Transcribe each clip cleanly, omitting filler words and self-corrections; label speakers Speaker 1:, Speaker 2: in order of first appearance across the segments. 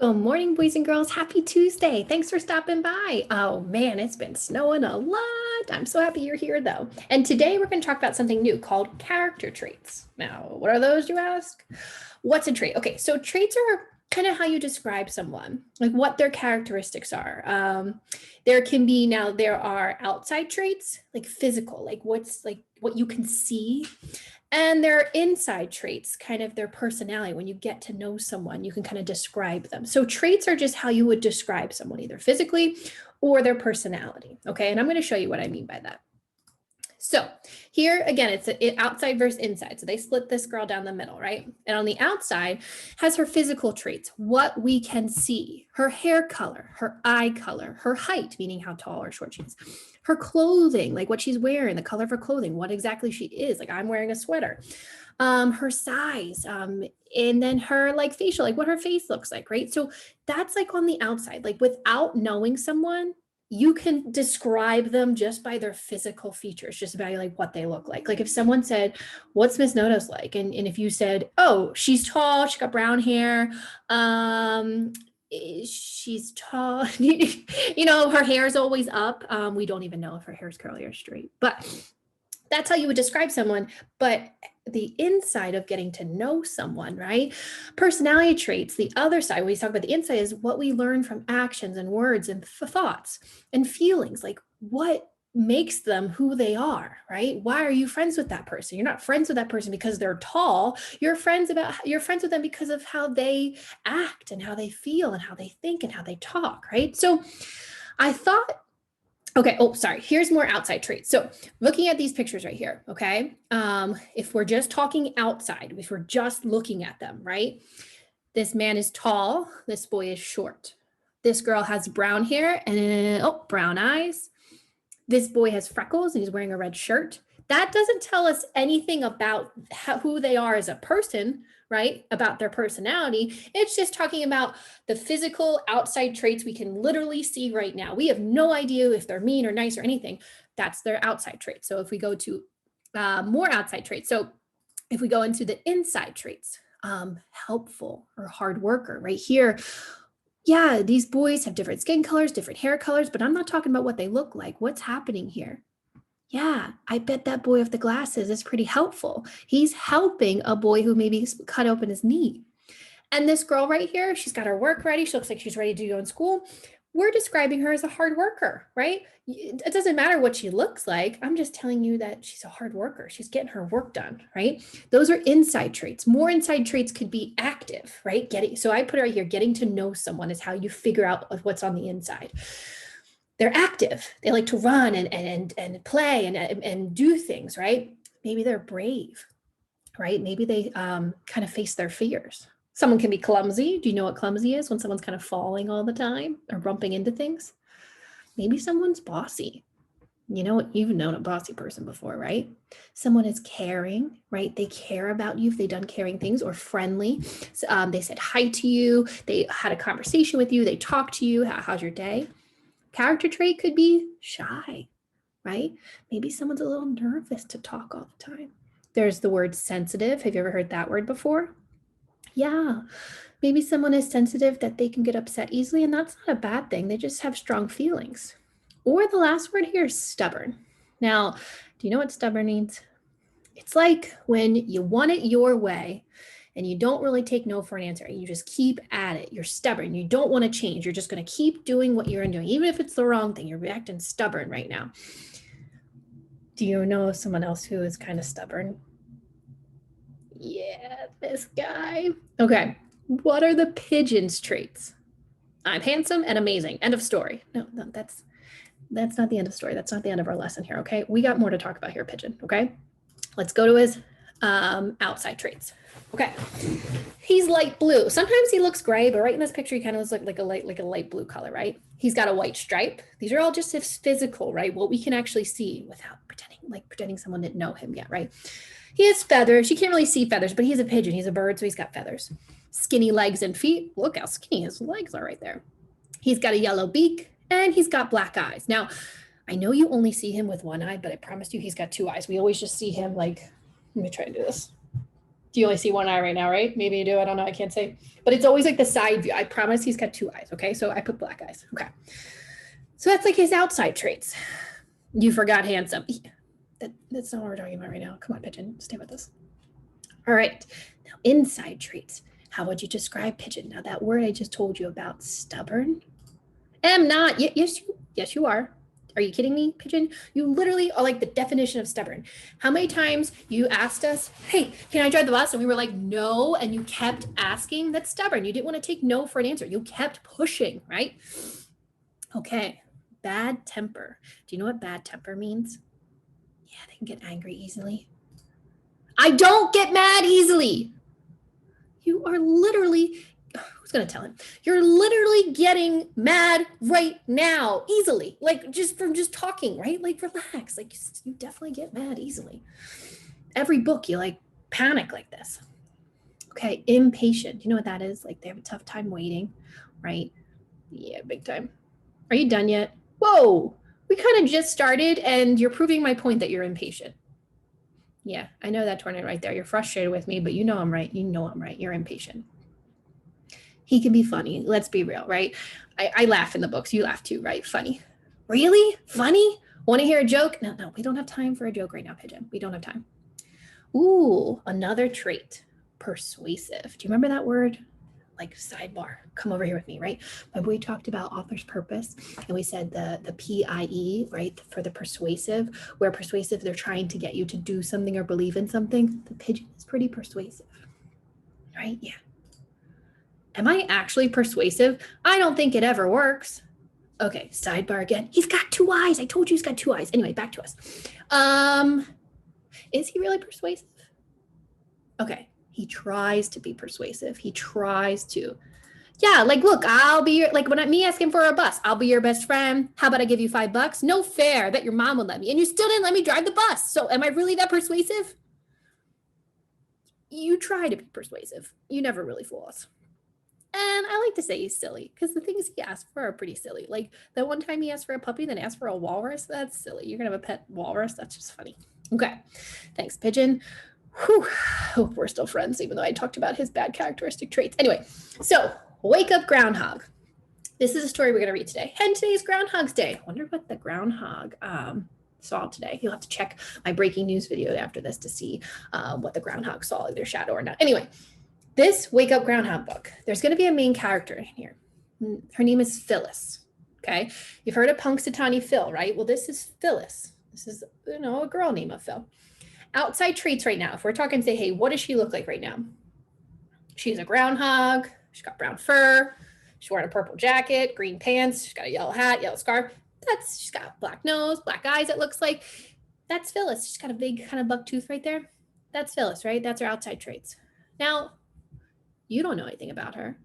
Speaker 1: Good morning, boys and girls. Happy Tuesday. Thanks for stopping by. Oh man, it's been snowing a lot. I'm so happy you're here though. And today we're going to talk about something new called character traits. Now, what are those, you ask? What's a trait? Okay, so traits are kind of how you describe someone, like what their characteristics are. There are outside traits, like physical, like what you can see, and their inside traits, kind of their personality. When you get to know someone, you can kind of describe them. So traits are just how you would describe someone, either physically or their personality. Okay, and I'm going to show you what I mean by that. So here again, it's outside versus inside. So they split this girl down the middle, right? And on the outside has her physical traits, what we can see, her hair color, her eye color, her height, meaning how tall or short she is, her clothing, like what she's wearing, the color of her clothing, what exactly she is. Like I'm wearing a sweater. Her size, and then her like facial, like what her face looks like, right? So that's like on the outside, like without knowing someone, you can describe them just by their physical features, just by like what they look like. Like if someone said, what's Miss Notos like? And if you said, oh, she's tall, she's got brown hair, she's tall, her hair is always up. We don't even know if her hair is curly or straight, but that's how you would describe someone. But the inside of getting to know someone, right? Personality traits, the other side, when we talk about the inside, is what we learn from actions and words and thoughts and feelings, like what makes them who they are, right? Why are you friends with that person? You're not friends with that person because they're tall. You're friends with them because of how they act and how they feel and how they think and how they talk, right? So I thought, okay, oh, sorry. Here's more outside traits. So looking at these pictures right here, okay? If we're just talking outside, if we're just looking at them, right? This man is tall. This boy is short. This girl has brown hair and, brown eyes. This boy has freckles and he's wearing a red shirt. That doesn't tell us anything about who they are as a person, right? About their personality. It's just talking about the physical outside traits we can literally see right now. We have no idea if they're mean or nice or anything. That's their outside traits. So if we go to more outside traits, so if we go into the inside traits, helpful or hard worker, right here. Yeah, these boys have different skin colors, different hair colors, but I'm not talking about what they look like. What's happening here? Yeah, I bet that boy with the glasses is pretty helpful. He's helping a boy who maybe cut open his knee. And this girl right here, she's got her work ready. She looks like she's ready to go in school. We're describing her as a hard worker, right? It doesn't matter what she looks like. I'm just telling you that she's a hard worker. She's getting her work done, right? Those are inside traits. More inside traits could be active, right? So I put it right here. Getting to know someone is how you figure out what's on the inside. They're active. They like to run and play and do things, right? Maybe they're brave, right? Maybe they kind of face their fears. Someone can be clumsy. Do you know what clumsy is? When someone's kind of falling all the time or bumping into things. Maybe someone's bossy. You know what? You've known a bossy person before, right? Someone is caring, right? They care about you if they've done caring things, or friendly. So, they said hi to you. They had a conversation with you. They talked to you. How's your day? Character trait could be shy, right? Maybe someone's a little nervous to talk all the time. There's the word sensitive. Have you ever heard that word before? Yeah, maybe someone is sensitive that they can get upset easily, and that's not a bad thing. They just have strong feelings. Or the last word here is stubborn. Now, do you know what stubborn means? It's like when you want it your way and you don't really take no for an answer. You just keep at it. You're stubborn. You don't want to change. You're just going to keep doing what you're doing, even if it's the wrong thing. You're acting stubborn right now. Do you know someone else who is kind of stubborn? Yeah, this guy. Okay. What are the pigeon's traits? I'm handsome and amazing. End of story. No, that's not the end of story. That's not the end of our lesson here. Okay. We got more to talk about here, pigeon. Okay. Let's go to his outside traits. Okay. He's light blue. Sometimes he looks gray, but right in this picture, he kind of looks like a light blue color, right? He's got a white stripe. These are all just his physical, right? What we can actually see without pretending someone didn't know him yet, right? He has feathers. You can't really see feathers, but he's a pigeon. He's a bird, so he's got feathers. Skinny legs and feet. Look how skinny his legs are right there. He's got a yellow beak and he's got black eyes. Now, I know you only see him with one eye, but I promise you he's got two eyes. We always just see him like, let me try to do this. Do you only see one eye right now, right? Maybe you do. I don't know. I can't say. But it's always like the side view. I promise he's got 2 eyes. Okay. So I put black eyes. Okay. So that's like his outside traits. You forgot handsome. That's not what we're talking about right now. Come on, Pigeon. Stay with us. All right. Now, inside traits. How would you describe Pigeon? Now, that word I just told you about, stubborn. Am not. Yes, you are. Are you kidding me, Pigeon? You literally are like the definition of stubborn. How many times you asked us, hey, can I drive the bus? And we were like, no. And you kept asking. That's stubborn. You didn't want to take no for an answer. You kept pushing, right? Okay. Bad temper. Do you know what bad temper means? Yeah, they can get angry easily. I don't get mad easily. You are literally, who's going to tell him? You're literally getting mad right now, easily, like just from just talking, right? Like relax, like you definitely get mad easily. Every book you like panic like this. Okay, impatient. You know what that is? Like they have a tough time waiting, right? Yeah, big time. Are you done yet? Whoa, we kind of just started and you're proving my point that you're impatient. Yeah, I know that tornado right there. You're frustrated with me, but you know I'm right. You know I'm right. You're impatient. He can be funny. Let's be real, right? I laugh in the books. You laugh too, right? Funny. Really? Funny? Want to hear a joke? No, we don't have time for a joke right now, Pigeon. We don't have time. Ooh, another trait. Persuasive. Do you remember that word? Like sidebar, come over here with me, right? Remember we talked about author's purpose and we said the PIE, right? For the persuasive, where persuasive, they're trying to get you to do something or believe in something. The pigeon is pretty persuasive, right? Yeah. Am I actually persuasive? I don't think it ever works. Okay, sidebar again. He's got 2 eyes. I told you he's got 2 eyes. Anyway, back to us. Is he really persuasive? Okay. He tries to be persuasive. He tries to. Yeah, like, look, I'll be your, like when me asking for a bus, I'll be your best friend. How about I give you $5? No fair. I bet your mom would let me. And you still didn't let me drive the bus. So am I really that persuasive? You try to be persuasive. You never really fool us. And I like to say he's silly because the things he asked for are pretty silly. Like that one time he asked for a puppy, then asked for a walrus. That's silly. You're going to have a pet walrus. That's just funny. Okay. Thanks, Pigeon. Whew. Hope we're still friends, even though I talked about his bad characteristic traits. Anyway, so wake up, Groundhog. This is a story we're going to read today. And today's Groundhog's Day. I wonder what the groundhog saw today. You'll have to check my breaking news video after this to see what the groundhog saw, either shadow or not. Anyway, this Wake Up Groundhog book, there's going to be a main character in here. Her name is Phyllis. Okay. You've heard of Punxsutawney Phil, right? Well, this is Phyllis. This is, a girl named Phil. Outside traits right now. If we're talking, say, hey, what does she look like right now? She's a groundhog. She's got brown fur. She's wearing a purple jacket, green pants. She's got a yellow hat, yellow scarf. She's got black nose, black eyes, it looks like. That's Phyllis. She's got a big kind of buck tooth right there. That's Phyllis, right? That's her outside traits. Now, you don't know anything about her,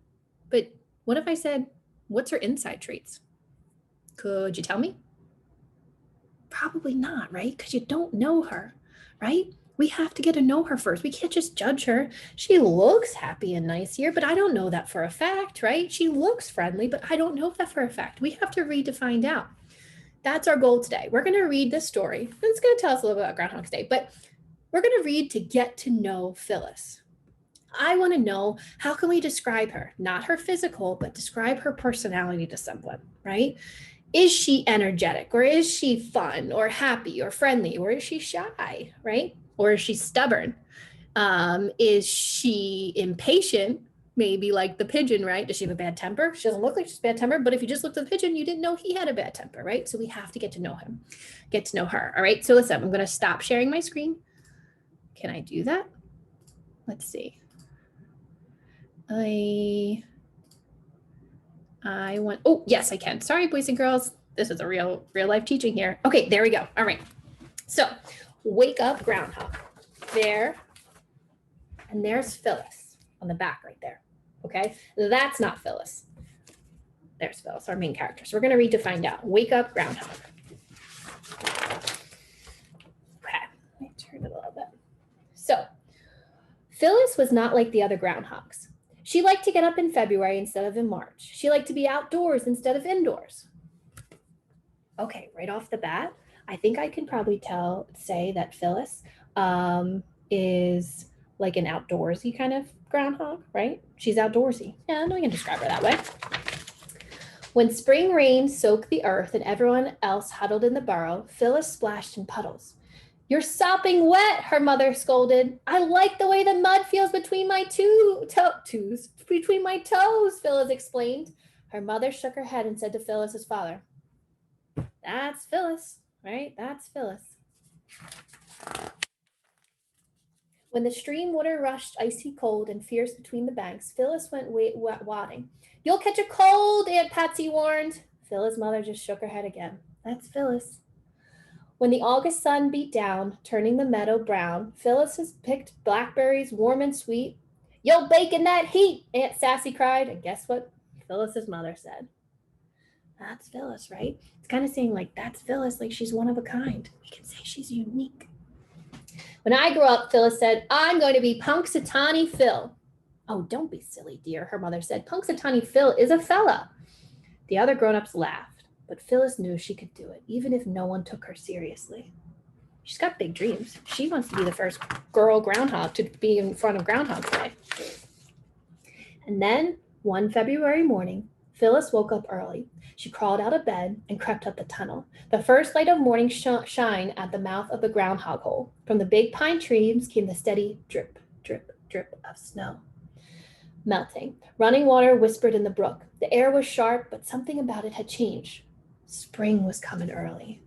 Speaker 1: but what if I said, what's her inside traits? Could you tell me? Probably not, right? Because you don't know her. Right? We have to get to know her first. We can't just judge her. She looks happy and nice here, but I don't know that for a fact, right? She looks friendly, but I don't know that for a fact. We have to read to find out. That's our goal today. We're going to read this story. It's going to tell us a little bit about Groundhog's Day, but we're going to read to get to know Phyllis. I want to know, how can we describe her? Not her physical, but describe her personality to someone, right? Is she energetic, or is she fun or happy or friendly, or is she shy, right? Or is she stubborn? Is she impatient? Maybe like the pigeon, right? Does she have a bad temper? She doesn't look like she's bad temper, but if you just looked at the pigeon, you didn't know he had a bad temper, right? So we have to get to know him, get to know her. All right, so listen, I'm going to stop sharing my screen. Can I do that? Let's see. I want, oh, yes, I can. Sorry, boys and girls. This is a real life teaching here. Okay, there we go. All right. So wake up, Groundhog. There. And there's Phyllis on the back right there. Okay, that's not Phyllis. There's Phyllis, our main character. So we're going to read to find out. Wake up, Groundhog. Okay, let me turn it a little bit. So Phyllis was not like the other groundhogs. She liked to get up in February instead of in March. She liked to be outdoors instead of indoors. Okay, right off the bat, I think I can probably say that Phyllis is like an outdoorsy kind of groundhog, right? She's outdoorsy. Yeah, I know you can describe her that way. When spring rain soaked the earth and everyone else huddled in the burrow, Phyllis splashed in puddles. You're sopping wet, her mother scolded. I like the way the mud feels between my toes, Phyllis explained. Her mother shook her head and said to Phyllis's father, that's Phyllis, right? That's Phyllis. When the stream water rushed icy cold and fierce between the banks, Phyllis went wading. You'll catch a cold, Aunt Patsy warned. Phyllis' mother just shook her head again. That's Phyllis. When the August sun beat down, turning the meadow brown, Phyllis has picked blackberries warm and sweet. You'll bake in that heat, Aunt Sassy cried. And guess what Phyllis's mother said? That's Phyllis, right? It's kind of saying like, that's Phyllis, like she's one of a kind. We can say she's unique. When I grow up, Phyllis said, I'm going to be Punxsutawney Phil. Oh, don't be silly, dear, her mother said. Punxsutawney Phil is a fella. The other grown-ups laughed, but Phyllis knew she could do it, even if no one took her seriously. She's got big dreams. She wants to be the first girl groundhog to be in front of Groundhog Day. And then, one February morning, Phyllis woke up early. She crawled out of bed and crept up the tunnel. The first light of morning shine at the mouth of the groundhog hole. From the big pine trees came the steady drip, drip, drip of snow. Melting. Running water whispered in the brook. The air was sharp, but something about it had changed. Spring was coming early.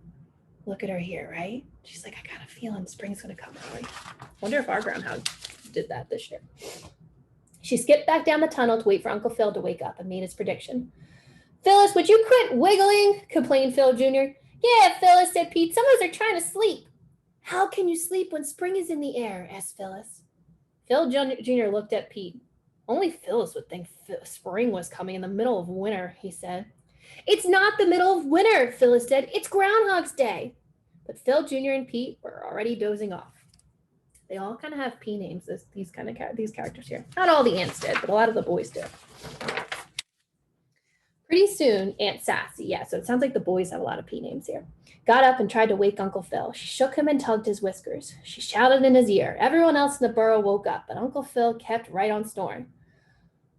Speaker 1: Look at her here, right? She's like, I got a feeling spring's going to come early. Wonder if our groundhog did that this year. She skipped back down the tunnel to wait for Uncle Phil to wake up and made his prediction. Phyllis, would you quit wiggling? Complained Phil Jr. Yeah, Phyllis, said Pete. Some of us are trying to sleep. How can you sleep when spring is in the air? Asked Phyllis. Phil Jr. looked at Pete. Only Phyllis would think spring was coming in the middle of winter, he said. It's not the middle of winter, Phyllis said. It's Groundhog's Day. But Phil Jr. and Pete were already dozing off. They all kind of have P names, these characters here. Not all the ants did, but a lot of the boys did. Pretty soon, Aunt Sassy, yeah, so it sounds like the boys have a lot of P names here, got up and tried to wake Uncle Phil. She shook him and tugged his whiskers. She shouted in his ear. Everyone else in the burrow woke up, but Uncle Phil kept right on snoring.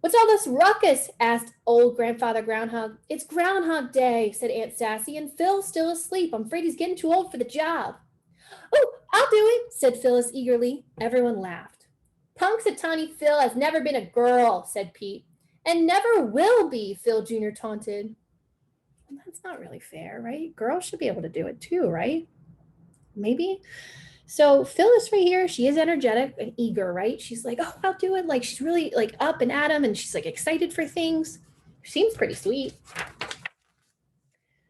Speaker 1: What's all this ruckus? Asked old Grandfather Groundhog. It's Groundhog Day, said Aunt Sassy, and Phil's still asleep. I'm afraid he's getting too old for the job. Oh, I'll do it, said Phyllis eagerly. Everyone laughed. Punxsutawney Phil has never been a girl, said Pete. And never will be, Phil Jr. taunted. Well, that's not really fair, right? Girls should be able to do it too, right? Maybe. So Phyllis right here, she is energetic and eager, right? She's like, oh, I'll do it. Like she's really like up and at 'em and she's like excited for things. Seems pretty sweet.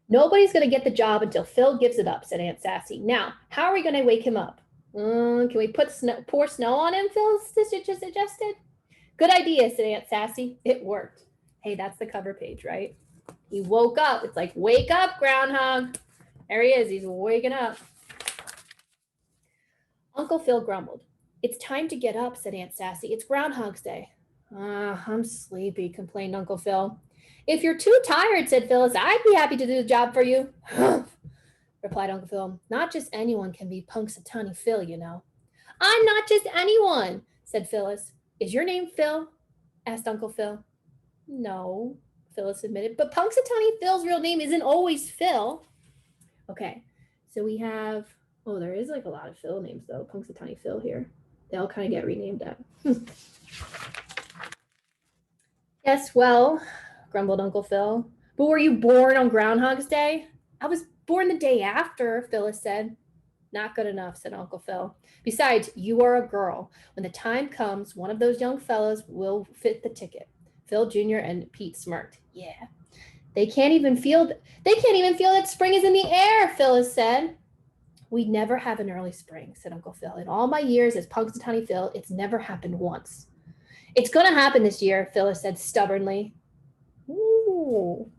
Speaker 1: Nobody's going to get the job until Phil gives it up, said Aunt Sassy. Now, how are we going to wake him up? Can we pour snow on him, Phil just suggested? Good idea, said Aunt Sassy. It worked. Hey, that's the cover page, right? He woke up. It's like, wake up, Groundhog. There he is. He's waking up. Uncle Phil grumbled. It's time to get up, said Aunt Sassy. It's Groundhog's Day. I'm sleepy, complained Uncle Phil. If you're too tired, said Phyllis, I'd be happy to do the job for you. Replied Uncle Phil. Not just anyone can be Punxsutawney Phil, you know. I'm not just anyone, said Phyllis. Is your name Phil? Asked Uncle Phil. No, Phyllis admitted, but Punxsutawney Phil's real name isn't always Phil. Okay, so we have, oh, there is like a lot of Phil names though, Punxsutawney Phil here. They all kind of get renamed that. Yes, well, grumbled Uncle Phil. But were you born on Groundhog's Day? I was born the day after, Phyllis said. Not good enough, said Uncle Phil. Besides, you are a girl. When the time comes, one of those young fellows will fit the ticket. Phil Jr. and Pete smirked. Yeah. They can't even feel that spring is in the air, Phyllis said. We'd never have an early spring, said Uncle Phil. In all my years as Punxsutawney Phil, it's never happened once. It's going to happen this year, Phyllis said stubbornly. Ooh.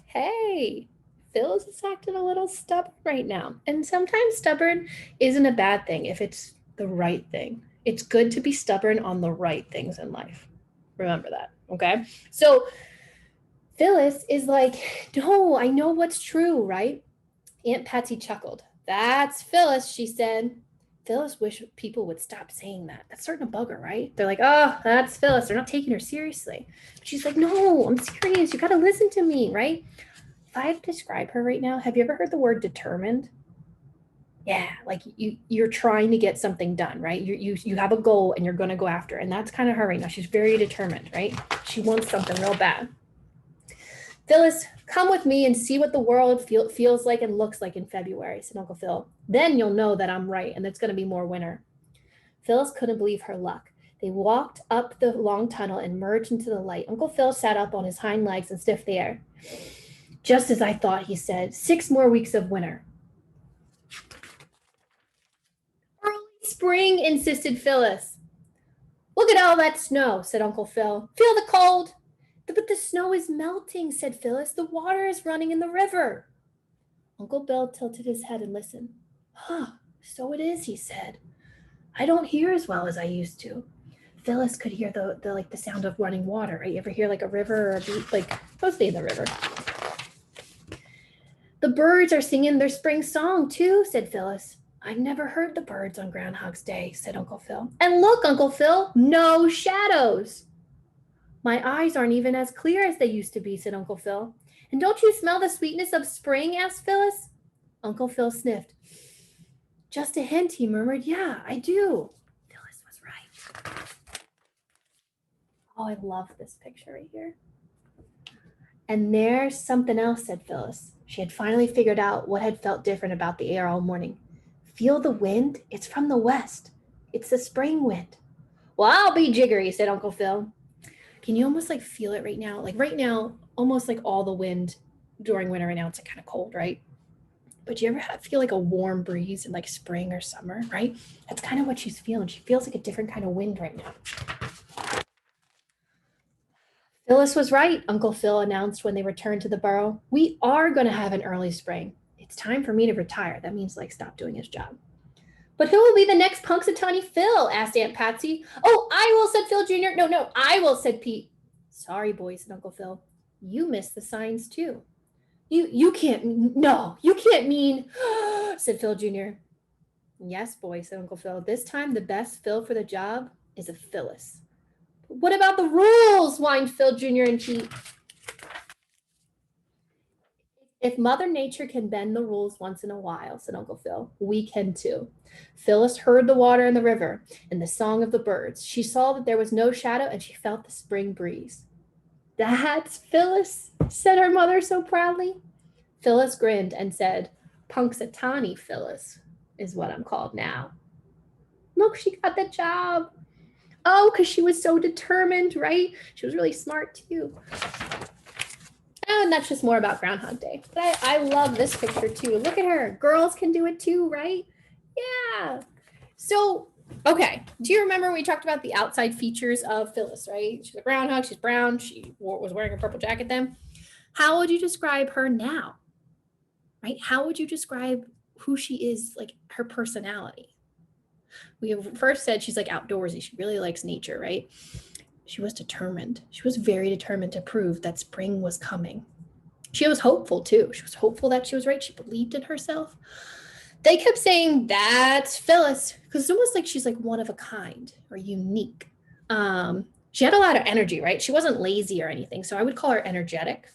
Speaker 1: Hey. Phyllis is acting a little stubborn right now. And sometimes stubborn isn't a bad thing if it's the right thing. It's good to be stubborn on the right things in life. Remember that, okay? So Phyllis is like, no, I know what's true, right? Aunt Patsy chuckled. That's Phyllis, she said. Phyllis wish people would stop saying that. That's starting to bug her, right? They're like, oh, that's Phyllis. They're not taking her seriously. She's like, no, I'm serious. You got to listen to me, right? If I had to describe her right now, have you ever heard the word determined? Yeah, like you're trying to get something done, right? You have a goal and you're going to go after it. And that's kind of her right now. She's very determined, right? She wants something real bad. Phyllis, come with me and see what the world feels like and looks like in February, said Uncle Phil. Then you'll know that I'm right and it's going to be more winter. Phyllis couldn't believe her luck. They walked up the long tunnel and merged into the light. Uncle Phil sat up on his hind legs and sniffed the air. Just as I thought, he said, 6 more weeks of winter. Early spring, insisted Phyllis. Look at all that snow, said Uncle Phil. Feel the cold? But the snow is melting, said Phyllis. The water is running in the river. Uncle Bill tilted his head and listened. Huh, so it is, he said. I don't hear as well as I used to. Phyllis could hear the sound of running water, right? You ever hear like a river or a beach, like mostly in the river. The birds are singing their spring song too, said Phyllis. I've never heard the birds on Groundhog's Day, said Uncle Phil. And look, Uncle Phil, no shadows. My eyes aren't even as clear as they used to be, said Uncle Phil. And don't you smell the sweetness of spring, asked Phyllis. Uncle Phil sniffed. Just a hint, he murmured. Yeah, I do. Phyllis was right. Oh, I love this picture right here. And there's something else, said Phyllis. She had finally figured out what had felt different about the air all morning. Feel the wind? It's from the west. It's the spring wind. Well, I'll be jiggery, said Uncle Phil. Can you almost like feel it right now? Like right now, almost like all the wind during winter right now, it's like kind of cold, right? But you ever feel like a warm breeze in like spring or summer, right? That's kind of what she's feeling. She feels like a different kind of wind right now. Phyllis was right, Uncle Phil announced when they returned to the burrow. We are going to have an early spring. It's time for me to retire. That means like stop doing his job. But who will be the next Punxsutawney Phil? Asked Aunt Patsy. Oh, I will, said Phil Jr. No, I will, said Pete. Sorry, boy, said Uncle Phil. You missed the signs too. You can't mean, said Phil Jr. Yes, boy, said Uncle Phil. This time the best Phil for the job is a Phyllis. What about the rules? Whined Phil Jr. and Pete. If Mother Nature can bend the rules once in a while, said Uncle Phil, we can too. Phyllis heard the water in the river and the song of the birds. She saw that there was no shadow and she felt the spring breeze. That's Phyllis, said her mother so proudly. Phyllis grinned and said, Punxsutawney Phyllis is what I'm called now. Look, she got the job. Oh, because she was so determined, right? She was really smart too. And that's just more about Groundhog Day. But I love this picture too. Look at her. Girls can do it too, right? Yeah. So, okay. Do you remember we talked about the outside features of Phyllis, right? She's a groundhog. She's brown. She was wearing a purple jacket then. How would you describe her now? Right? How would you describe who she is, like her personality? We first said she's like outdoorsy. She really likes nature, right? She was determined. She was very determined to prove that spring was coming. She was hopeful too. She was hopeful that she was right. She believed in herself. They kept saying, that's Phyllis, because it's almost like she's like one of a kind or unique. She had a lot of energy, right? She wasn't lazy or anything. So I would call her energetic.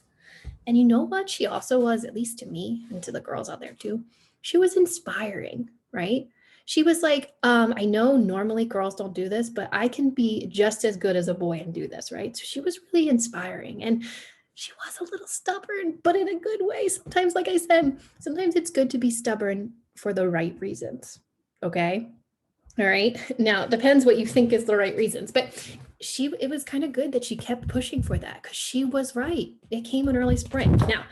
Speaker 1: And you know what? She also was, at least to me and to the girls out there too, she was inspiring, right? She was like, I know normally girls don't do this, but I can be just as good as a boy and do this, right? So she was really inspiring. And she was a little stubborn, but in a good way. Sometimes, like I said, sometimes it's good to be stubborn for the right reasons. Okay. All right. Now, it depends what you think is the right reasons, but it was kind of good that she kept pushing for that because she was right. It came in early spring. Now,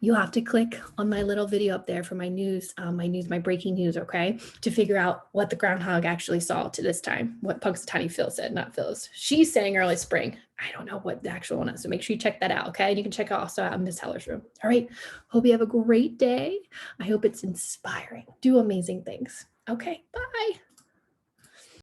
Speaker 1: you have to click on my little video up there for my news, my breaking news, okay, to figure out what the groundhog actually saw to this time, what Punxsutawney Phil said, not Phyllis. She's saying early spring. I don't know what the actual one is, so make sure you check that out, okay? And you can check it also out in Miss Heller's room. All right, hope you have a great day. I hope it's inspiring. Do amazing things. Okay, bye.